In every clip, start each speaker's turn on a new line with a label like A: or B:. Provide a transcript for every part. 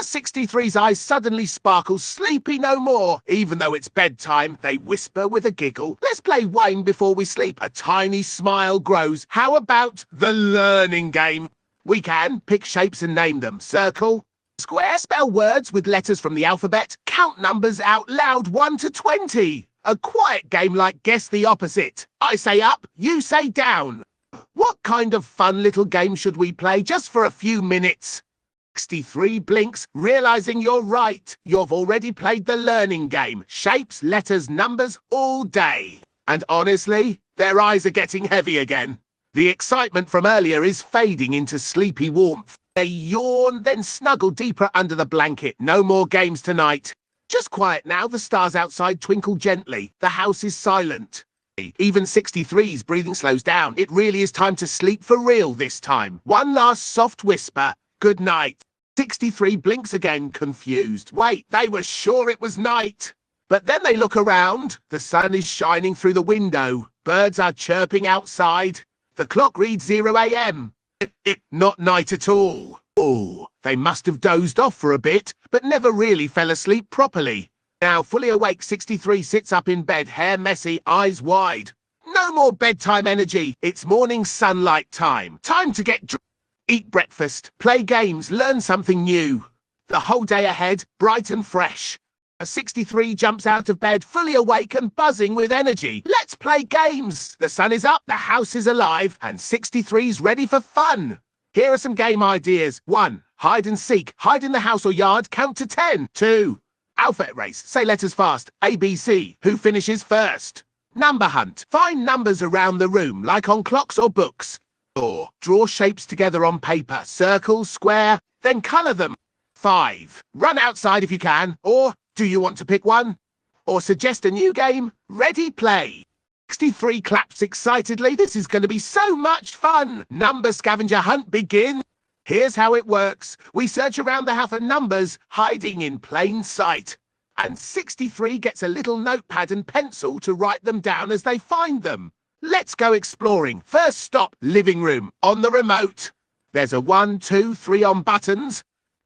A: 63's eyes suddenly sparkle, sleepy no more. Even though it's bedtime, they whisper with a giggle. Let's play Wayne before we sleep. A tiny smile grows. How about the learning game? We can pick shapes and name them. Circle, square, spell words with letters from the alphabet. Count numbers out loud 1 to 20. A quiet game like Guess the Opposite. I say up, you say down. What kind of fun little game should we play just for a few minutes? 63 blinks, realizing you're right. You've already played the learning game. Shapes, letters, numbers, all day. And honestly, their eyes are getting heavy again. The excitement from earlier is fading into sleepy warmth. They yawn, then snuggle deeper under the blanket. No more games tonight. Just quiet now. The stars outside twinkle gently. The house is silent. Even 63's breathing slows down. It really is time to sleep for real this time. One last soft whisper. Good night. 63 blinks again, confused. Wait, they were sure it was night. But then they look around. The sun is shining through the window. Birds are chirping outside. The clock reads 0 a.m. Not night at all. Oh, they must have dozed off for a bit, but never really fell asleep properly. Now, fully awake, 63 sits up in bed, hair messy, eyes wide. No more bedtime energy. It's morning sunlight time. Time to get eat breakfast, play games, learn something new. The whole day ahead, bright and fresh. A 63 jumps out of bed, fully awake and buzzing with energy. Let's play games. The sun is up, the house is alive, and 63's ready for fun. Here are some game ideas. 1. Hide and seek. Hide in the house or yard, count to 10. 2. Alphabet race. Say letters fast. A, B, C. Who finishes first? Number hunt. Find numbers around the room, like on clocks or books. Or draw shapes together on paper. Circle, square, then colour them. 5. Run outside if you can. Or do you want to pick one? Or suggest a new game? Ready, play. 63 claps excitedly. This is going to be so much fun. Number scavenger hunt begin. Here's how it works. We search around the house for numbers hiding in plain sight. And 63 gets a little notepad and pencil to write them down as they find them. Let's go exploring. First stop, living room. On the remote. There's a 1, 2, 3 on buttons.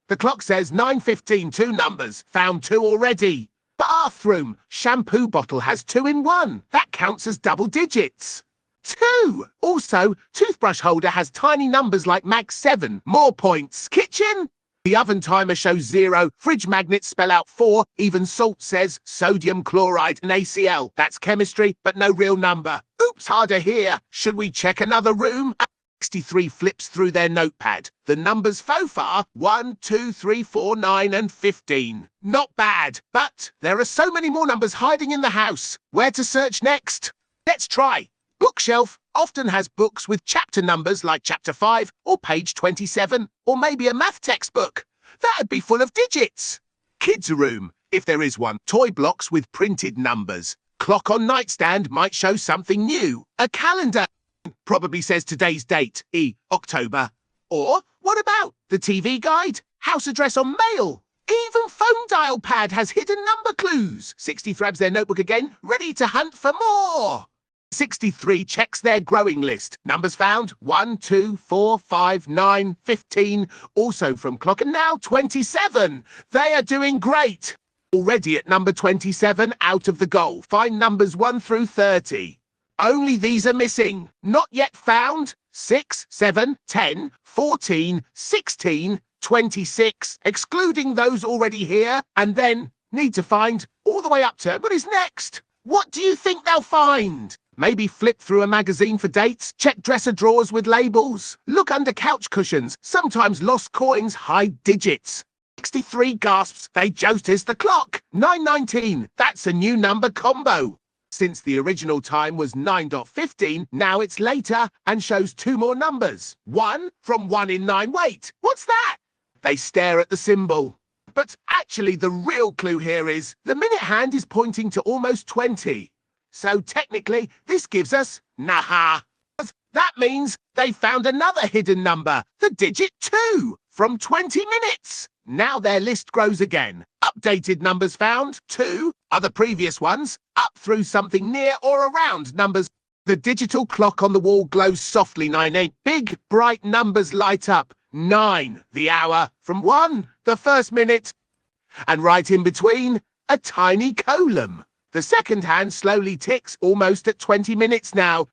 A: The clock says 9:15, 2 numbers. Found 2 already. Bathroom. Shampoo bottle has 2 in 1. That counts as double digits. 2. Also, toothbrush holder has tiny numbers like Mag 7. More points. Kitchen. The oven timer shows 0. Fridge magnets spell out 4. Even salt says sodium chloride and ACL. That's chemistry, but no real number. Oops, harder here. Should we check another room? 63 flips through their notepad. The numbers so far, 1, 2, 3, 4, 9 and 15. Not bad, but there are so many more numbers hiding in the house. Where to search next? Let's try. Bookshelf often has books with chapter numbers like chapter 5 or page 27, or maybe a math textbook. That'd be full of digits. Kids' room, if there is one. Toy blocks with printed numbers. Clock on nightstand might show something new. A calendar probably says today's date, October. Or what about the TV guide? House address on mail. Even phone dial pad has hidden number clues. 60 grabs their notebook again, ready to hunt for more. 63 checks their growing list. Numbers found, 1, 2, 4, 5, 9, 15. Also from clock, and now 27. They are doing great. Already at number 27, out of the goal. Find numbers 1 through 30. Only these are missing. Not yet found. 6, 7, 10, 14, 16, 26, excluding those already here. And then need to find all the way up to what is next. What do you think they'll find? Maybe flip through a magazine for dates, check dresser drawers with labels, look under couch cushions. Sometimes lost coins hide digits. 63 gasps. They noticed the clock. 9:19. That's a new number combo. Since the original time was 9:15, now it's later and shows 2 more numbers. 1 from 1 in 9. Wait, what's that? They stare at the symbol. But actually the real clue here is the minute hand is pointing to almost 20. So technically this gives us Naha. That means they found another hidden number, the digit 2, from 20 minutes. Now their list grows again. Updated numbers found, 2, are the previous ones, up through something near or around numbers. The digital clock on the wall glows softly, 9, 8. Big, bright numbers light up. 9, the hour, from 1 the first minute. And right in between, a tiny column. The second hand slowly ticks, almost at 20 minutes now.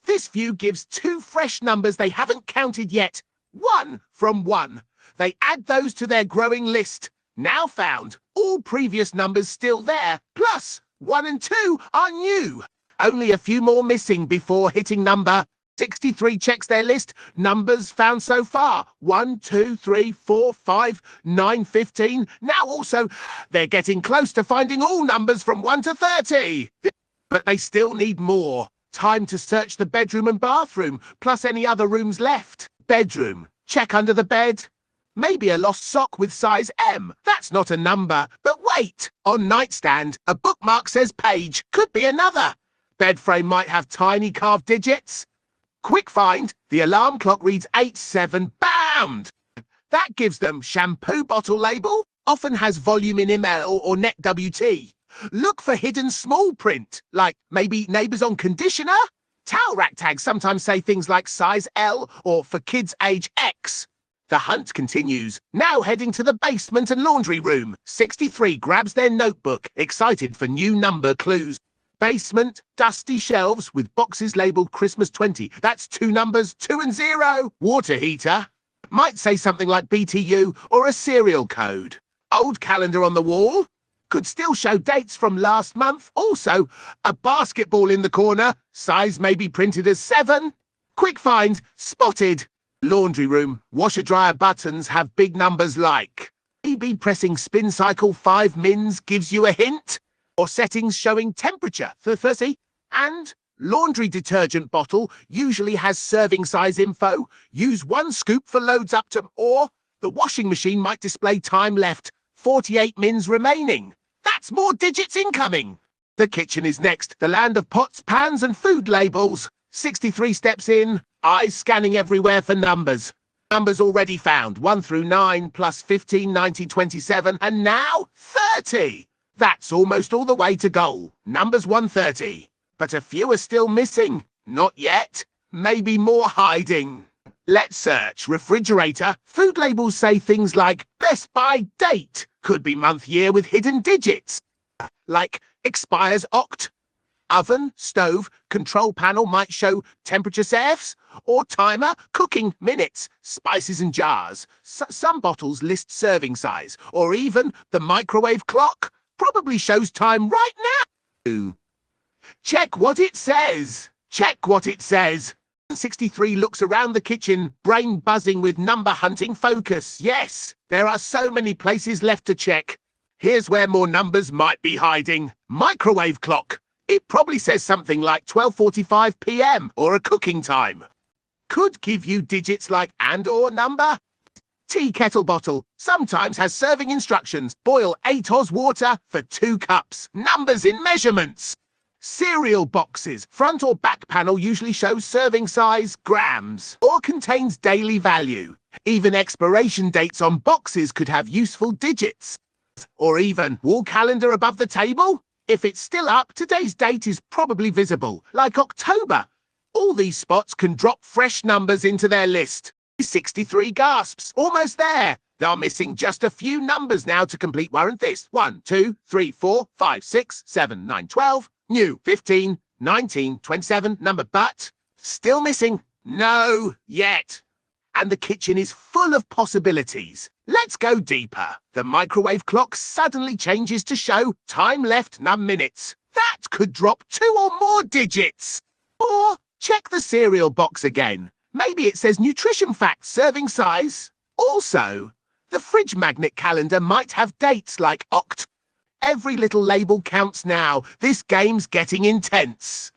A: This view gives two fresh numbers they haven't counted yet. 1 from 1. They add those to their growing list. Now found. All previous numbers still there. Plus, 1 and 2 are new. Only a few more missing before hitting number 63. Checks their list. Numbers found so far. 1, 2, 3, 4, 5, 9, 15. Now also, they're getting close to finding all numbers from 1 to 30. But they still need more. Time to search the bedroom and bathroom, plus any other rooms left. Bedroom. Check under the bed. Maybe a lost sock with size M. That's not a number. But wait! On nightstand, a bookmark says page. Could be another. Bed frame might have tiny carved digits. Quick find. The alarm clock reads 87. Bound! That gives them shampoo bottle label. Often has volume in ml or net WT. Look for hidden small print, like maybe neighbours on conditioner. Towel rack tags sometimes say things like size L or for kids age X. The hunt continues, now heading to the basement and laundry room. 63 grabs their notebook, excited for new number clues. Basement, dusty shelves with boxes labelled Christmas 20. That's 2 numbers, 2 and 0. Water heater. Might say something like BTU or a serial code. Old calendar on the wall. Could still show dates from last month. Also, a basketball in the corner. Size may be printed as 7. Quick find. Spotted. Laundry room. Washer dryer buttons have big numbers like. Maybe pressing spin cycle 5 mins gives you a hint. Or settings showing temperature 30. And laundry detergent bottle usually has serving size info. Use 1 scoop for loads up to. Or the washing machine might display time left. 48 mins remaining. That's more digits incoming. The kitchen is next, the land of pots, pans and food labels. 63 steps in, eyes scanning everywhere for numbers. Numbers already found, 1 through 9, plus 15, 19, 27, and now 30. That's almost all the way to goal. Numbers 130. But a few are still missing. Not yet. Maybe more hiding. Let's search. Refrigerator. Food labels say things like best by date. Could be month year with hidden digits. Like expires oct. Oven, stove, control panel might show temperature Celsius. Or timer, cooking minutes, spices and jars. Some bottles list serving size. Or even the microwave clock. Probably shows time right now. Check what it says. Check what it says. 63 looks around the kitchen, brain buzzing with number hunting focus. Yes, there are so many places left to check. Here's where more numbers might be hiding. Microwave clock. It probably says something like 12:45 p.m. or a cooking time. Could give you digits like and or number. Tea kettle bottle sometimes has serving instructions. Boil 8 Oz water for 2 cups. Numbers in measurements. Cereal boxes. Front or back panel usually shows serving size, grams, or contains daily value. Even expiration dates on boxes could have useful digits. Or even wall calendar above the table. If it's still up, today's date is probably visible, like October. All these spots can drop fresh numbers into their list. 63 gasps. Almost there. They're missing just a few numbers now to complete Warrant This. 1, 2, 3, 4, 5, 6, 7, 9, 12. New 15, 19, 27 number, but still missing. No, yet. And the kitchen is full of possibilities. Let's go deeper. The microwave clock suddenly changes to show time left none minutes. That could drop 2 or more digits. Or check the cereal box again. Maybe it says nutrition facts, serving size. Also, the fridge magnet calendar might have dates like oct. Every little label counts now. This game's getting intense.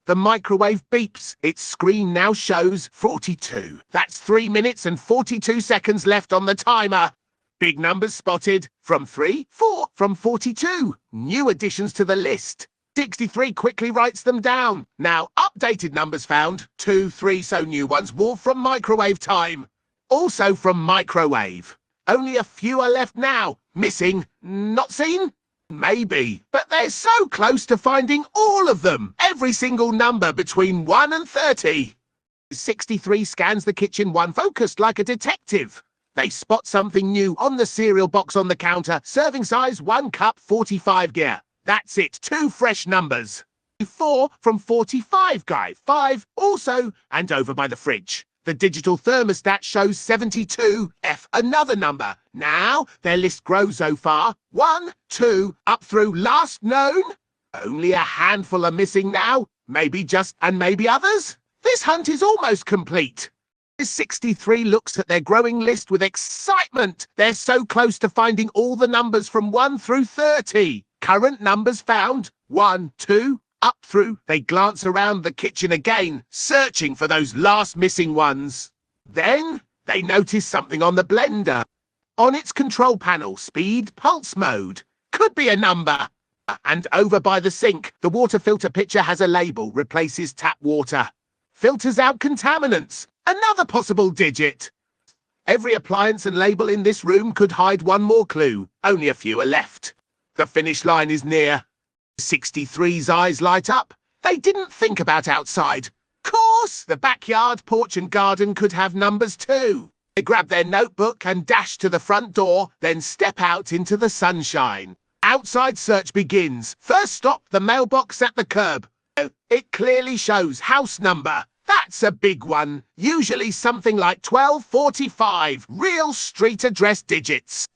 A: The microwave beeps. Its screen now shows 42. That's 3 minutes and 42 seconds left on the timer. Big numbers spotted. From 3, 4, from 42. New additions to the list. 63 quickly writes them down. Now, updated numbers found. 2, 3, so new ones. More from microwave time. Also from microwave. Only a few are left now. Missing. Not seen? Maybe, but they're so close to finding all of them. Every single number between 1 and 30. 63 scans the kitchen, one focused like a detective. They spot something new on the cereal box on the counter. Serving size 1 cup 45 gear. That's it, 2 fresh numbers. 4 from 45 guy, 5 also, and over by the fridge. The digital thermostat shows 72, F another number. Now, their list grows so far. 1, 2, up through last known. Only a handful are missing now. Maybe just, and maybe others. This hunt is almost complete. 63 looks at their growing list with excitement. They're so close to finding all the numbers from 1 through 30. Current numbers found, 1, 2, up through. They glance around the kitchen again, searching for those last missing ones. Then they notice something on the blender. On its control panel, speed pulse mode. Could be a number. And over by the sink, the water filter pitcher has a label, replaces tap water. Filters out contaminants. Another possible digit. Every appliance and label in this room could hide one more clue. Only a few are left. The finish line is near. 63's eyes light up. They didn't think about outside. Course, the backyard, porch and garden could have numbers too. They grab their notebook and dash to the front door, then step out into the sunshine. Outside search begins. First stop, the mailbox at the curb. It clearly shows house number. That's a big one. Usually something like 1245, real street address digits.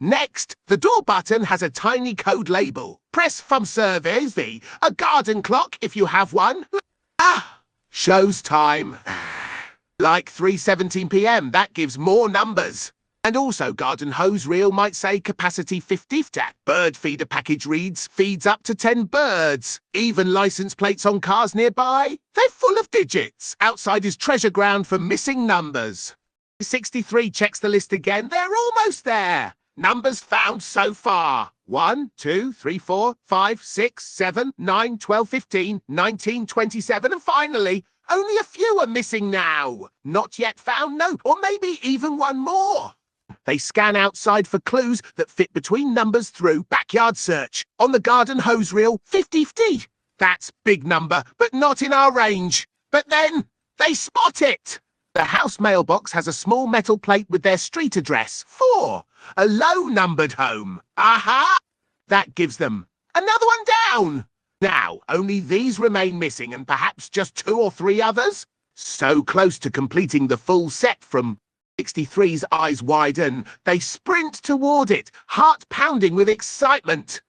A: Next, the door button has a tiny code label. Press from service V, a garden clock if you have one. Shows time. Like 3:17 p.m, that gives more numbers. And also garden hose reel might say capacity 50. Bird feeder package reads, feeds up to 10 birds. Even license plates on cars nearby. They're full of digits. Outside is treasure ground for missing numbers. 63 checks the list again. They're almost there. Numbers found so far. 1, 2, 3, 4, 5, 6, 7, 9, 12, 15, 19, 27, and finally, only a few are missing now. Not yet found, no, or maybe even one more. They scan outside for clues that fit between numbers through backyard search. On the garden hose reel, 50. That's big number, but not in our range. But then, they spot it. The house mailbox has a small metal plate with their street address, 4. A low-numbered home. Aha! That gives them another one down. Now, only these remain missing and perhaps just 2 or 3 others. So close to completing the full set from 63's eyes widen. They sprint toward it, heart pounding with excitement.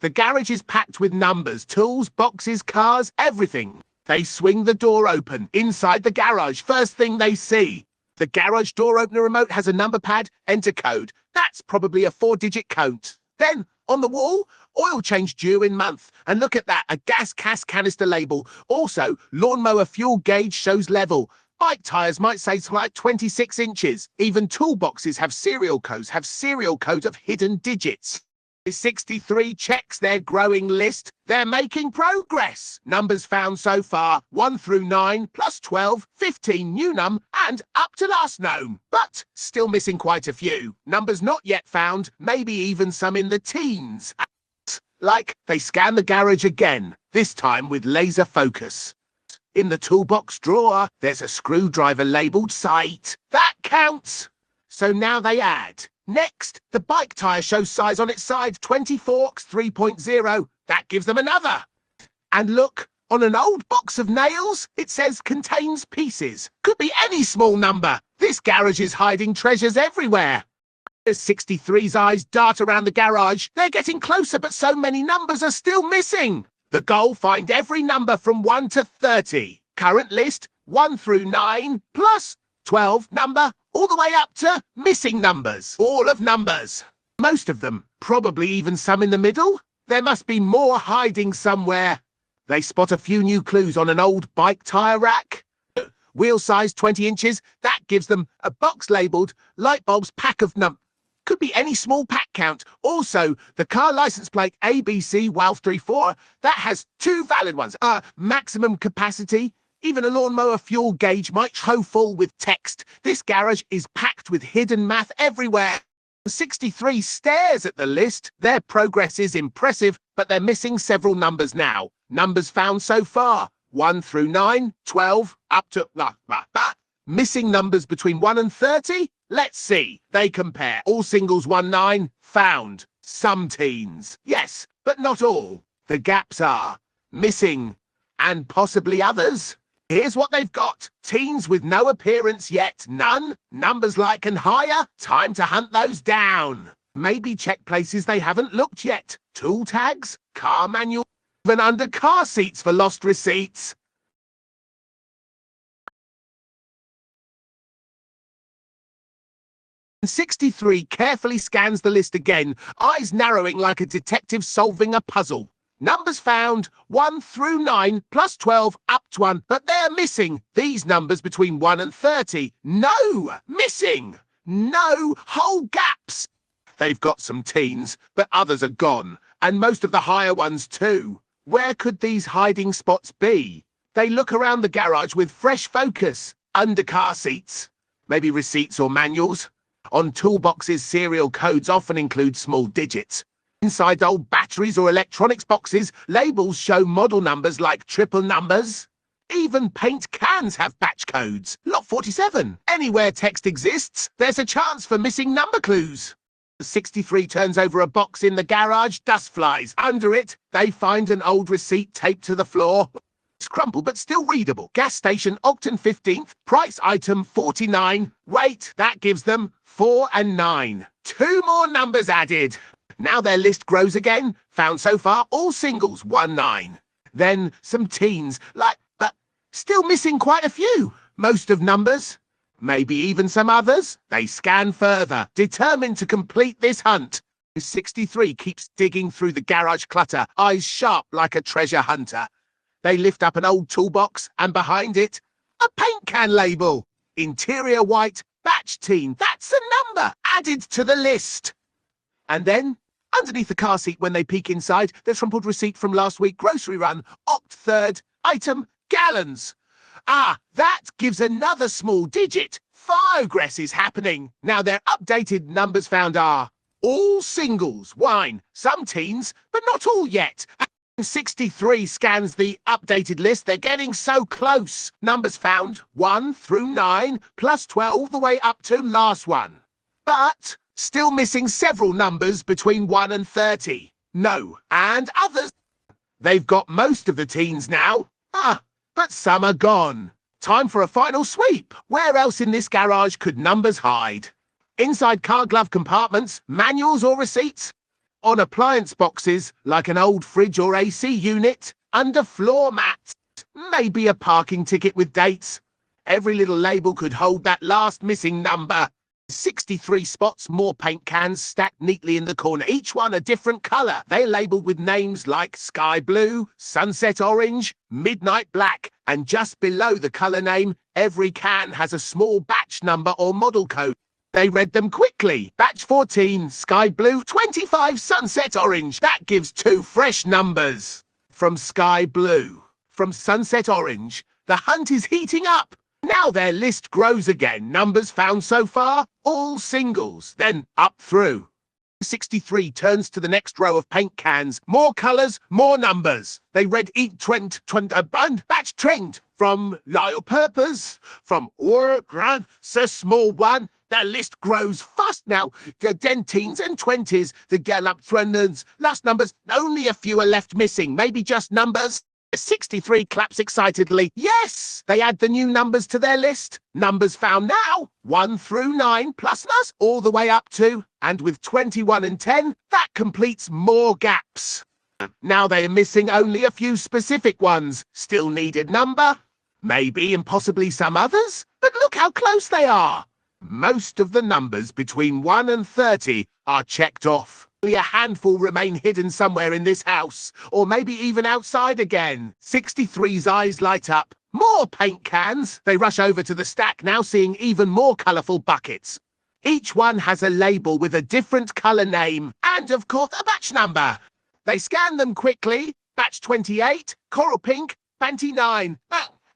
A: The garage is packed with numbers, tools, boxes, cars, everything. They swing the door open. Inside the garage, first thing they see. The garage door opener remote has a number pad, enter code. That's probably a 4-digit code. Then, on the wall, oil change due in month. And look at that, a gas canister label. Also, lawnmower fuel gauge shows level. Bike tyres might say it's like 26 inches. Even toolboxes have serial codes of hidden digits. 63 checks their growing list. They're making progress. Numbers found so far, 1 through 9, plus 12, 15 new num, and up to last known. But still missing quite a few. Numbers not yet found, maybe even some in the teens. Like, they scan the garage again, this time with laser focus. In the toolbox drawer, there's a screwdriver labelled sight. That counts. So now they add. Next, the bike tyre shows size on its side, 20 forks, 3.0. That gives them another. And look, on an old box of nails, it says contains pieces. Could be any small number. This garage is hiding treasures everywhere. As 63's eyes dart around the garage, they're getting closer, but so many numbers are still missing. The goal, find every number from 1 to 30. Current list, 1 through 9, plus 12 number, all the way up to missing numbers. All of numbers. Most of them, probably even some in the middle. There must be more hiding somewhere. They spot a few new clues on an old bike tyre rack. Wheel size 20 inches, that gives them a box labelled light bulbs pack of Could be any small pack count. Also, the car license plate ABC WALF34, that has 2 valid ones. Maximum capacity. Even a lawnmower fuel gauge might show full with text. This garage is packed with hidden math everywhere. 63 stares at the list. Their progress is impressive, but they're missing several numbers now. Numbers found so far, 1 through 9, 12, up to... Missing numbers between 1 and 30? Let's see. They compare. All singles 1-9, found. Some teens. Yes, but not all. The gaps are missing and possibly others. Here's what they've got. Teens with no appearance yet. None. Numbers like and higher. Time to hunt those down. Maybe check places they haven't looked yet. Tool tags, car manual, even under car seats for lost receipts. And 63 carefully scans the list again, eyes narrowing like a detective solving a puzzle. Numbers found, 1 through 9, plus 12, up to 1, but they're missing. These numbers between 1 and 30. No! Missing! No! Whole gaps! They've got some teens, but others are gone, and most of the higher ones too. Where could these hiding spots be? They look around the garage with fresh focus. Under car seats. Maybe receipts or manuals. On toolboxes, serial codes often include small digits. Inside old batteries or electronics boxes, labels show model numbers like triple numbers. Even paint cans have batch codes. Lot 47. Anywhere text exists, there's a chance for missing number clues. 63 turns over a box in the garage, dust flies. Under it, they find an old receipt taped to the floor. It's crumpled but still readable. Gas station, Octon 15th, price item 49. Wait, that gives them 4 and 9. 2 more numbers added. Now their list grows again. Found so far all singles 1-9. Then some teens, but still missing quite a few. Most of numbers. Maybe even some others. They scan further, determined to complete this hunt. 63 keeps digging through the garage clutter, eyes sharp like a treasure hunter. They lift up an old toolbox, and behind it, a paint can label. Interior white, batch teen. That's a number added to the list. And then, underneath the car seat when they peek inside, there's crumpled receipt from last week grocery run. Oct 3rd, item, gallons. Ah, that gives another small digit. Progress is happening. Now their updated numbers found are all singles, wine, some teens, but not all yet. 63 scans the updated list. They're getting so close. Numbers found 1 through 9, plus 12 all the way up to last one. But still missing several numbers between 1 and 30. No, and others. They've got most of the teens now. But some are gone. Time for a final sweep. Where else in this garage could numbers hide? Inside car glove compartments, manuals or receipts? On appliance boxes, like an old fridge or AC unit? Under floor mats? Maybe a parking ticket with dates? Every little label could hold that last missing number. 63 spots, more paint cans stacked neatly in the corner, each one a different colour. They labelled with names like sky blue, sunset orange, midnight black, and just below the colour name, every can has a small batch number or model code. They read them quickly. Batch 14, sky blue, 25, sunset orange. That gives 2 fresh numbers. From sky blue, from sunset orange, the hunt is heating up. Now their list grows again. Numbers found so far, all singles, then up through. 63 turns to the next row of paint cans. More colours, more numbers. They read each batch trend. From loyal purpose, from grand, so small one. Their list grows fast now. The teens and 20s, the gallop trends. Last numbers, only a few are left missing. Maybe just numbers. 63 claps excitedly. Yes! They add the new numbers to their list. Numbers found now. 1 through 9 plus all the way up to, and with 21 and 10, that completes more gaps. Now they are missing only a few specific ones. Still needed number. Maybe and possibly some others. But look how close they are. Most of the numbers between 1 and 30 are checked off. Only a handful remain hidden somewhere in this house, or maybe even outside again. 63's eyes light up. More paint cans. They rush over to the stack, now seeing even more colourful buckets. Each one has a label with a different colour name, and of course a batch number. They scan them quickly. Batch 28, coral pink, panty 9.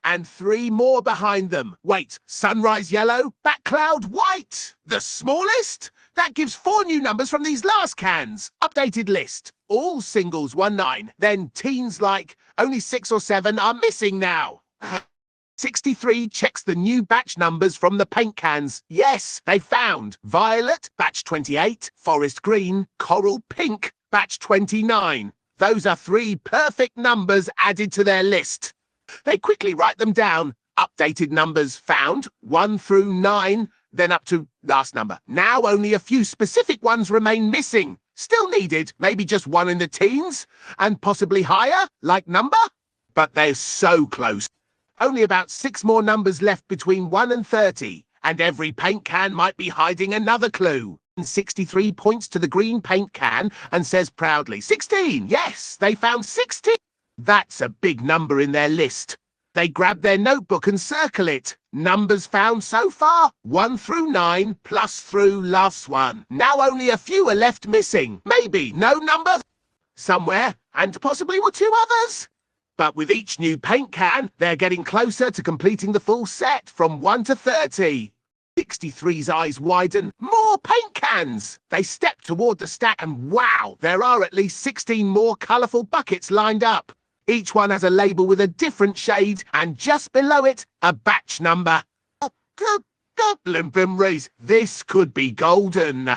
A: And 3 more behind them. Wait, sunrise yellow, back cloud white. The smallest? That gives 4 new numbers from these last cans. Updated list. All singles 1-9. Then teens like only 6 or 7 are missing now. 63 checks the new batch numbers from the paint cans. Yes, they found violet, batch 28, forest green, coral pink, batch 29. Those are 3 perfect numbers added to their list. They quickly write them down. Updated numbers found, 1 through 9, then up to last number. Now only a few specific ones remain missing. Still needed, maybe just 1 in the teens, and possibly higher, like number? But they're so close. Only about 6 more numbers left between 1 and 30, and every paint can might be hiding another clue. 63 points to the green paint can and says proudly, 16! Yes, they found 16! That's a big number in their list. They grab their notebook and circle it. Numbers found so far, 1 through 9, plus through last one. Now only a few are left missing. Maybe no number somewhere, and possibly 2 others. But with each new paint can, they're getting closer to completing the full set from 1 to 30. 63's eyes widen. More paint cans! They step toward the stack and wow, there are at least 16 more colourful buckets lined up. Each one has a label with a different shade, and just below it, a batch number. This could be golden.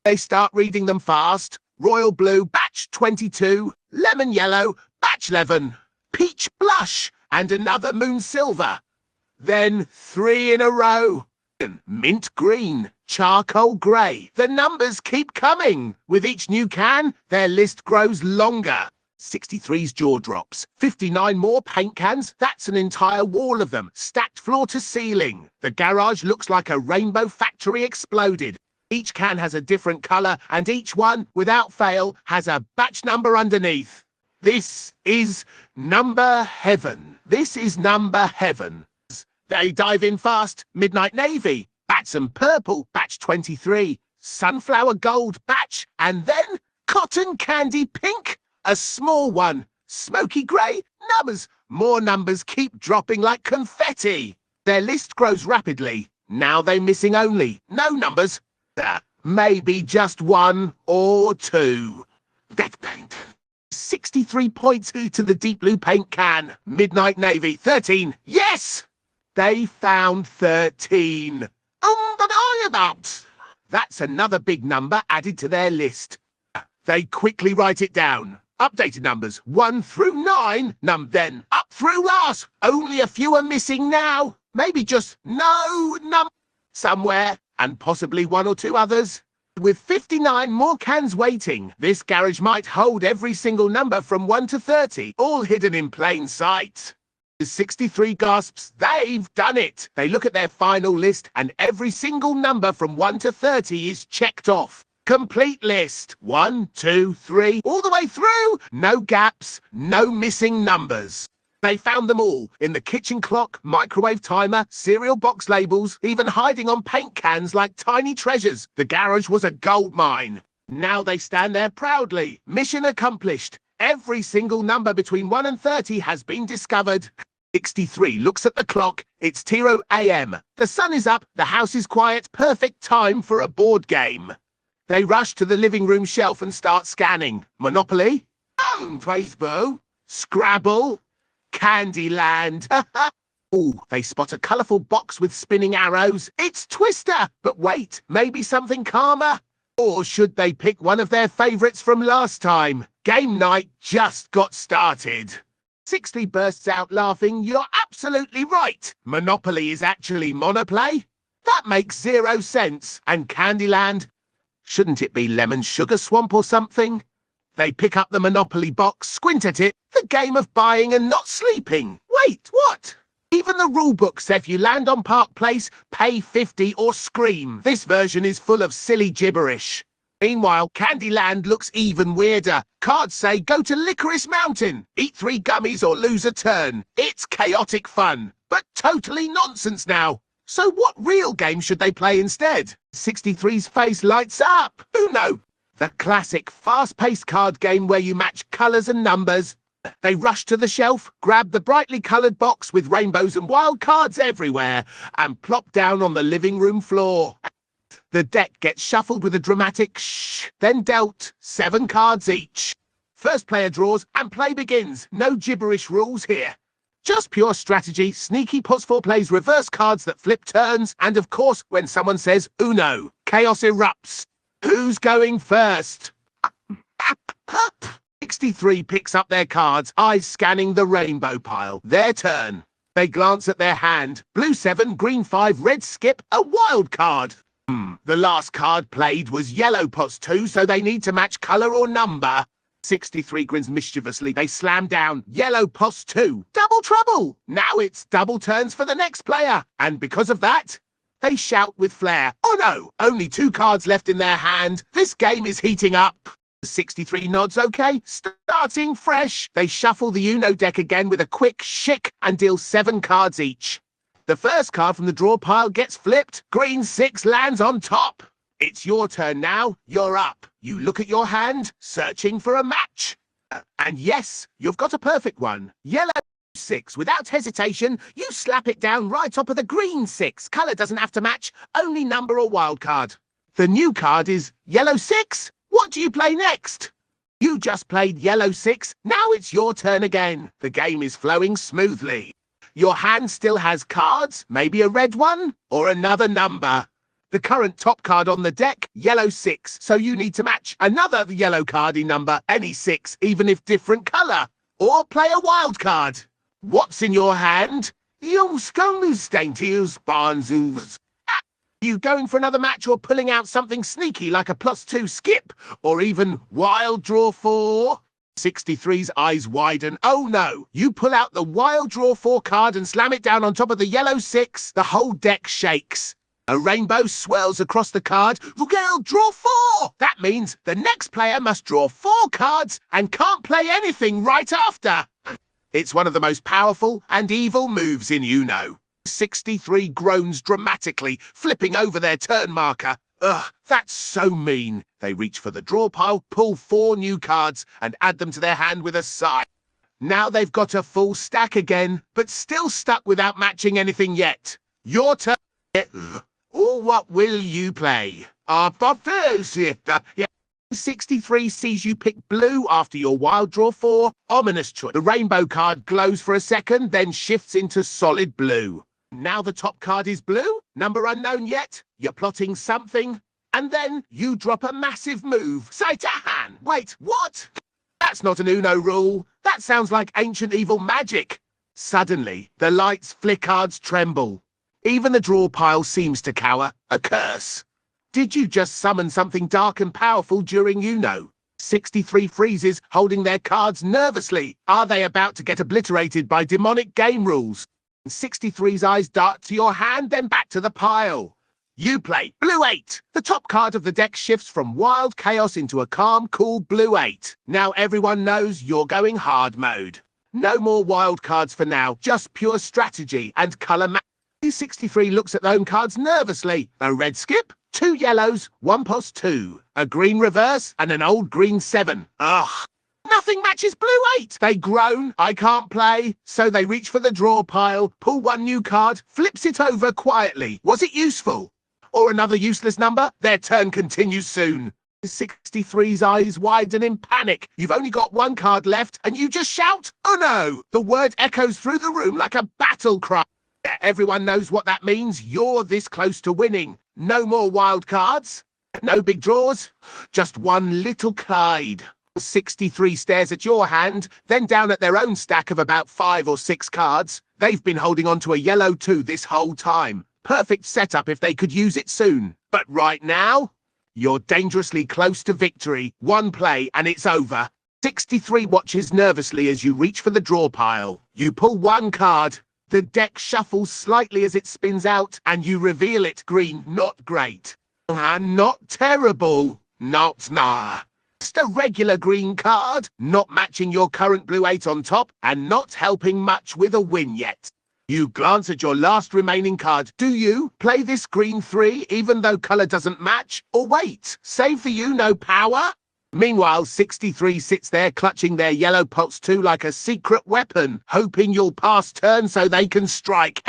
A: They start reading them fast. Royal blue, batch 22. Lemon yellow, batch 11. Peach blush, and another moon silver. Then 3 in a row. Mint green, charcoal grey. The numbers keep coming. With each new can, their list grows longer. 63's jaw drops. 59 more paint cans. That's an entire wall of them, stacked floor to ceiling. The garage looks like a rainbow factory exploded. Each can has a different colour, and each one, without fail, has a batch number underneath. This is number heaven. This is number heaven. They dive in fast. Midnight Navy, Batson Purple, batch 23. Sunflower Gold, batch, and then Cotton Candy Pink. A small one. Smoky grey. Numbers. More numbers keep dropping like confetti. Their list grows rapidly. Now they're missing only. No numbers. Maybe just 1 or 2. Death paint. 63 points to the deep blue paint can. Midnight Navy. 13. Yes! They found 13. Undeniable. That's another big number added to their list. They quickly write it down. Updated numbers 1 through 9, then up through last. Only a few are missing now. Maybe just no number somewhere, and possibly 1 or 2 others. With 59 more cans waiting, this garage might hold every single number from 1 to 30, all hidden in plain sight. 63 gasps, they've done it. They look at their final list, and every single number from 1 to 30 is checked off. Complete list. 1, 2, 3, all the way through. No gaps, no missing numbers. They found them all in the kitchen clock, microwave timer, cereal box labels, even hiding on paint cans like tiny treasures. The garage was a gold mine. Now they stand there proudly. Mission accomplished. Every single number between 1 and 30 has been discovered. 63 looks at the clock. It's 0 a.m. The sun is up, the house is quiet, perfect time for a board game. They rush to the living room shelf and start scanning. Monopoly, Facebook, Scrabble, Candyland. Ooh, they spot a colourful box with spinning arrows. It's Twister! But wait, maybe something calmer? Or should they pick one of their favourites from last time? Game night just got started. 60 bursts out laughing. You're absolutely right. Monopoly is actually Monoplay? That makes 0 sense. And Candyland? Shouldn't it be Lemon Sugar Swamp or something? They pick up the Monopoly box, squint at it. The game of buying and not sleeping. Wait, what? Even the rulebook says if you land on Park Place, pay 50 or scream. This version is full of silly gibberish. Meanwhile, Candyland looks even weirder. Cards say go to Licorice Mountain, eat 3 gummies or lose a turn. It's chaotic fun, but totally nonsense now. So what real game should they play instead? 63's face lights up. Uno, the classic fast-paced card game where you match colours and numbers. They rush to the shelf, grab the brightly coloured box with rainbows and wild cards everywhere, and plop down on the living room floor. The deck gets shuffled with a dramatic shh, then dealt 7 cards each. First player draws and play begins. No gibberish rules here. Just pure strategy. Sneaky puts 4 plays reverse cards that flip turns, and of course, when someone says Uno, chaos erupts. Who's going first? 63 picks up their cards, eyes scanning the rainbow pile. Their turn. They glance at their hand. Blue 7, green 5, red skip, a wild card. The last card played was yellow pots 2, so they need to match colour or number. 63 grins mischievously. They slam down. Yellow pots 2. Double trouble! Now it's double turns for the next player. And because of that, they shout with flair. Oh no! Only 2 cards left in their hand. This game is heating up. 63 nods okay. Starting fresh. They shuffle the Uno deck again with a quick shick and deal 7 cards each. The first card from the draw pile gets flipped. Green 6 lands on top. It's your turn now. You're up. You look at your hand, searching for a match. And yes, you've got a perfect one. Yellow 6. Without hesitation, you slap it down right top of the green 6. Colour doesn't have to match, only number or wild card. The new card is yellow 6. What do you play next? You just played yellow 6. Now it's your turn again. The game is flowing smoothly. Your hand still has cards, maybe a red one, or another number. The current top card on the deck, yellow 6, so you need to match another yellow cardy number, any 6, even if different colour. Or play a wild card. What's in your hand? You going for another match or pulling out something sneaky like a +2 skip? Or even wild draw 4? 63's eyes widen. Oh no! You pull out the wild draw 4 card and slam it down on top of the yellow 6. The whole deck shakes. A rainbow swirls across the card. Rugel, draw 4! That means the next player must draw 4 cards and can't play anything right after. It's one of the most powerful and evil moves in Uno. 63 groans dramatically, flipping over their turn marker. Ugh, that's so mean. They reach for the draw pile, pull 4 new cards, and add them to their hand with a sigh. Now they've got a full stack again, but still stuck without matching anything yet. Your turn. Or what will you play? 63 sees you pick blue after your wild draw 4. Ominous choice. The rainbow card glows for a second, then shifts into solid blue. Now the top card is blue. Number unknown yet. You're plotting something. And then you drop a massive move. Saitan! Wait, what? That's not an Uno rule. That sounds like ancient evil magic. Suddenly, the lights flickards tremble. Even the draw pile seems to cower. A curse. Did you just summon something dark and powerful during Uno? 63 freezes, holding their cards nervously. Are they about to get obliterated by demonic game rules? 63's eyes dart to your hand, then back to the pile. You play blue 8. The top card of the deck shifts from wild chaos into a calm, cool blue 8. Now everyone knows you're going hard mode. No more wild cards for now, just pure strategy and colour match. 63 looks at the home cards nervously. A red skip, 2 yellows, 1 post 2, a green reverse, and an old green 7. Ugh. Nothing matches blue 8. They groan. I can't play. So they reach for the draw pile, pull 1 new card, flips it over quietly. Was it useful? Or another useless number? Their turn continues soon. 63's eyes widen in panic. You've only got 1 card left, and you just shout, "Oh no!" The word echoes through the room like a battle cry. Everyone knows what that means. You're this close to winning. No more wild cards. No big draws. Just 1 little Clyde. 63 stares at your hand, then down at their own stack of about 5 or 6 cards. They've been holding on to a yellow 2 this whole time. Perfect setup if they could use it soon. But right now, you're dangerously close to victory. 1 play and it's over. 63 watches nervously as you reach for the draw pile. You pull 1 card. The deck shuffles slightly as it spins out, and you reveal it green. Not great. And not terrible. Not nah. Just a regular green card, not matching your current blue 8 on top, and not helping much with a win yet. You glance at your last remaining card. Do you play this green 3 even though colour doesn't match? Or wait, save the Uno power? Meanwhile, 63 sits there clutching their yellow pots 2 like a secret weapon, hoping you'll pass turn so they can strike.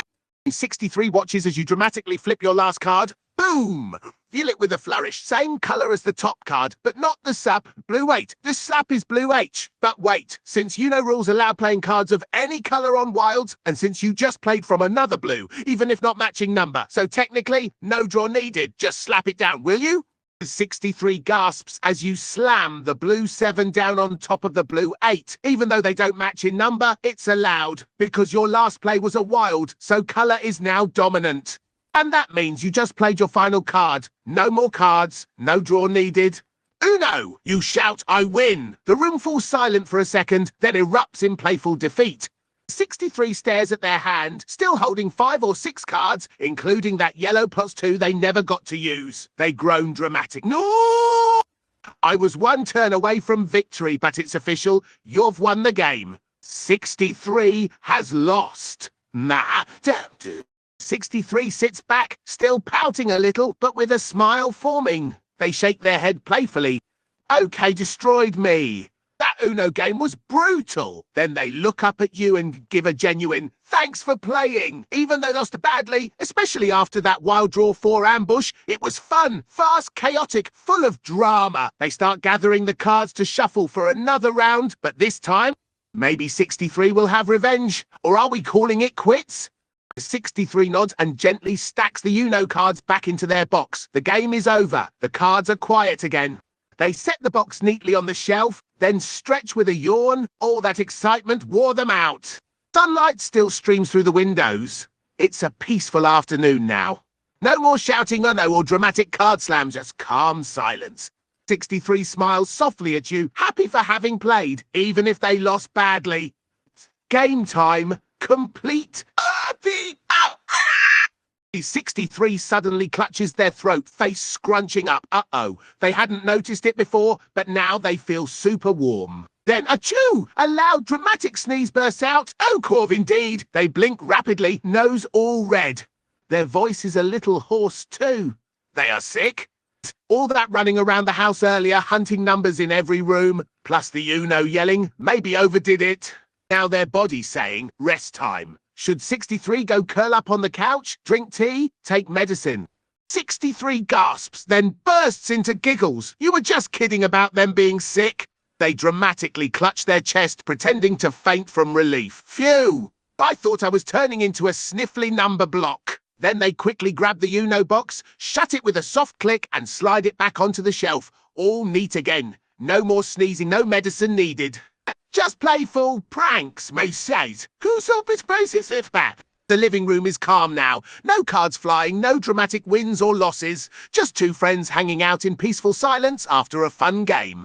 A: 63 watches as you dramatically flip your last card. Boom! Feel it with a flourish. Same colour as the top card, but not the sap. Blue 8. The sap is blue H. But wait, since you know rules allow playing cards of any colour on Wilds, and since you just played from another blue, even if not matching number, so technically, no draw needed. Just slap it down, will you? 63 gasps as you slam the blue 7 down on top of the blue 8. Even though they don't match in number, it's allowed, because your last play was a Wild, so colour is now dominant. And that means you just played your final card. No more cards, no draw needed. Uno! You shout, I win! The room falls silent for a second, then erupts in playful defeat. 63 stares at their hand, still holding 5 or 6 cards, including that yellow +2 they never got to use. They groan dramatic. No! I was one turn away from victory, but it's official. You've won the game. 63 has lost. Nah, don't. 63 sits back, still pouting a little, but with a smile forming. They shake their head playfully. Okay, destroyed me. That Uno game was brutal. Then they look up at you and give a genuine thanks for playing. Even though lost badly, especially after that Wild Draw 4 ambush, it was fun, fast, chaotic, full of drama. They start gathering the cards to shuffle for another round, but this time, maybe 63 will have revenge. Or are we calling it quits? 63 nods and gently stacks the Uno cards back into their box. The game is over. The cards are quiet again. They set the box neatly on the shelf, then stretch with a yawn. All that excitement wore them out. Sunlight still streams through the windows. It's a peaceful afternoon now. No more shouting Uno or dramatic card slams, just calm silence. 63 smiles softly at you, happy for having played, even if they lost badly. Game time complete. 63 suddenly clutches their throat, face scrunching up. Uh-oh. They hadn't noticed it before, but now they feel super warm. Then, achoo! A loud, dramatic sneeze bursts out. Oh, Corv, indeed. They blink rapidly, nose all red. Their voice is a little hoarse, too. They are sick. All that running around the house earlier, hunting numbers in every room, plus the Uno yelling, maybe overdid it. Now their body's saying, rest time. Should 63 go curl up on the couch, drink tea, take medicine? 63 gasps, then bursts into giggles. You were just kidding about them being sick. They dramatically clutch their chest, pretending to faint from relief. Phew! I thought I was turning into a sniffly number block. Then they quickly grab the Uno box, shut it with a soft click, and slide it back onto the shelf. All neat again. No more sneezing, no medicine needed. Just playful pranks, may says. Who's up its basis if that? The living room is calm now. No cards flying, no dramatic wins or losses. Just two friends hanging out in peaceful silence after a fun game.